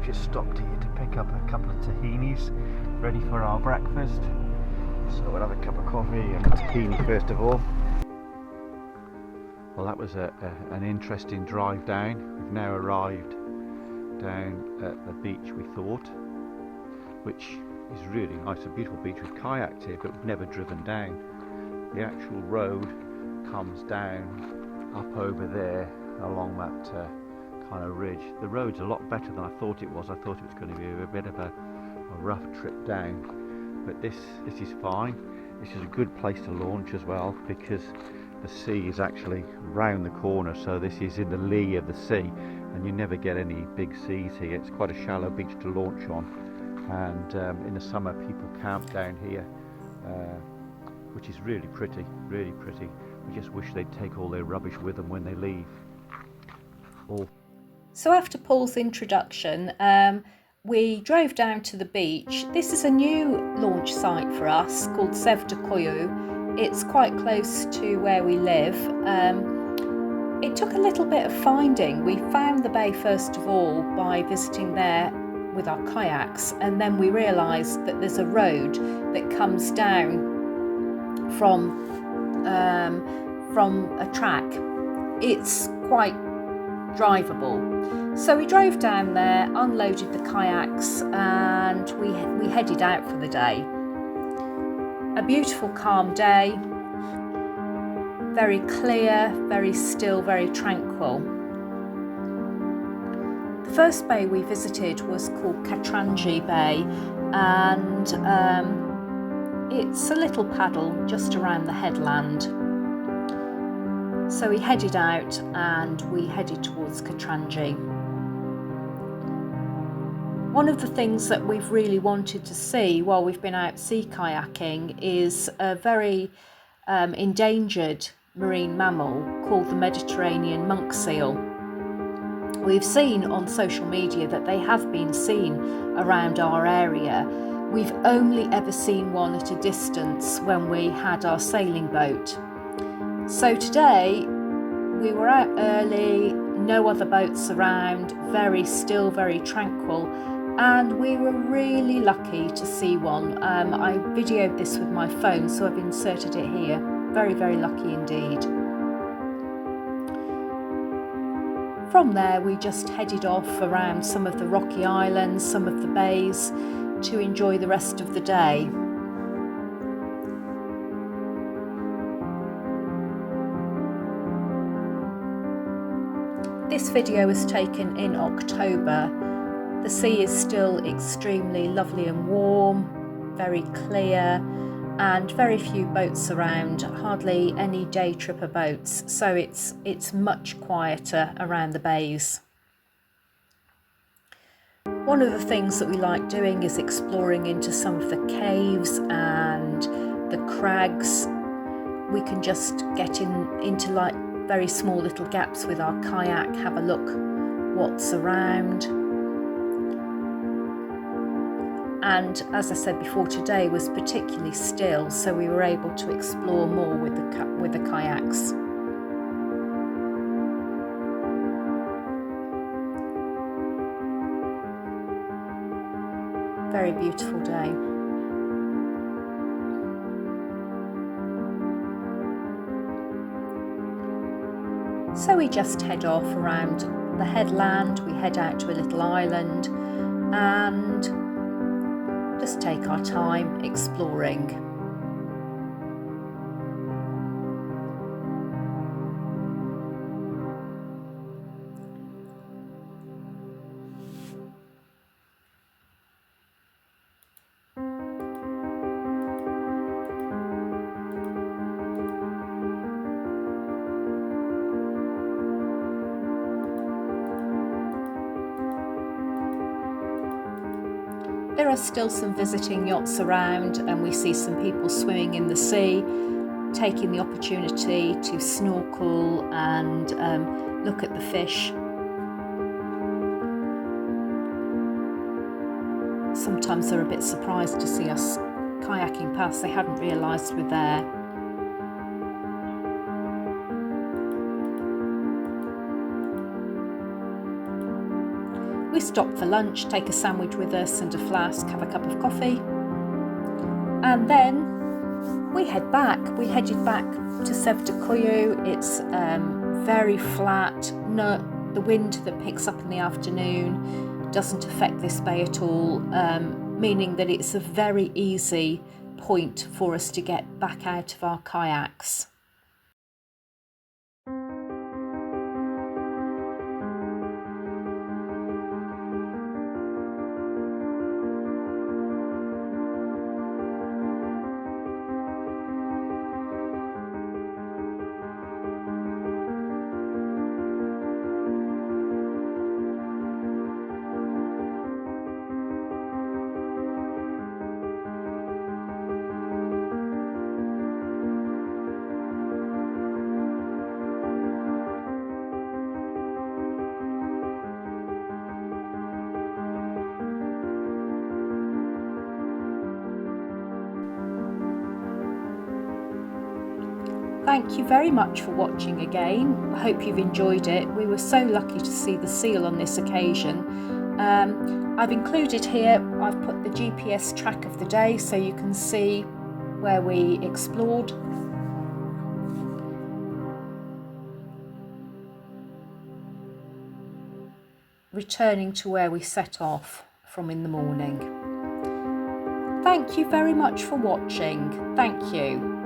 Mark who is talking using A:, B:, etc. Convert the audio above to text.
A: We've just stopped here to pick up a couple of tahinis ready for our breakfast. So we'll have a cup of coffee and a tahini first of all. Well, that was an interesting drive down. We've now arrived down at the beach, we thought, which is really nice, a beautiful beach. We've kayaked here, but we've never driven down. The actual road comes down up over there along that kind of ridge. The road's a lot better than I thought it was. I thought it was going to be a bit of a rough trip down, but this is fine. This is a good place to launch as well, because the sea is actually round the corner, so this is in the lee of the sea, and you never get any big seas here. It's quite a shallow beach to launch on, and in the summer people camp down here, which is really pretty, really pretty. I just wish they'd take all their rubbish with them when they leave.
B: So after Paul's introduction, we drove down to the beach. This is a new launch site for us called Sevdakoyu. It's quite close to where we live. It took a little bit of finding. We found the bay first of all by visiting there with our kayaks, and then we realised that there's a road that comes down from a track. It's quite drivable. So we drove down there, unloaded the kayaks, and we headed out for the day. A beautiful calm day, very clear, very still, very tranquil. The first bay we visited was called Katranji Bay, and it's a little paddle just around the headland. So we headed out and we headed towards Katranji. One of the things that we've really wanted to see while we've been out sea kayaking is a very endangered marine mammal called the Mediterranean monk seal. We've seen on social media that they have been seen around our area. We've only ever seen one at a distance when we had our sailing boat. So today we were out early, no other boats around, very still, very tranquil, and we were really lucky to see one. I videoed this with my phone, so I've inserted it here. Very, very lucky indeed. From there we just headed off around some of the rocky islands, some of the bays, to enjoy the rest of the day. This video was taken in October. The sea is still extremely lovely and warm, very clear, and very few boats around, hardly any day tripper boats, so it's much quieter around the bays. One of the things that we like doing is exploring into some of the caves and the crags. We can just get into like very small little gaps with our kayak, have a look what's around. And as I said before, today was particularly still, so we were able to explore more with the kayaks. Very beautiful day. So we just head off around the headland, we head out to a little island and just take our time exploring. There are still some visiting yachts around, and we see some people swimming in the sea, taking the opportunity to snorkel and look at the fish. Sometimes they're a bit surprised to see us kayaking past. They hadn't realised we're there. We stop for lunch, take a sandwich with us and a flask, have a cup of coffee, and then we head back. We headed back to Sevdakoyu. It's very flat. No, the wind that picks up in the afternoon doesn't affect this bay at all, meaning that it's a very easy point for us to get back out of our kayaks. Thank you very much for watching again. I hope you've enjoyed it. We were so lucky to see the seal on this occasion. I've included here, I've put the GPS track of the day so you can see where we explored. Returning to where we set off from in the morning. Thank you very much for watching. Thank you.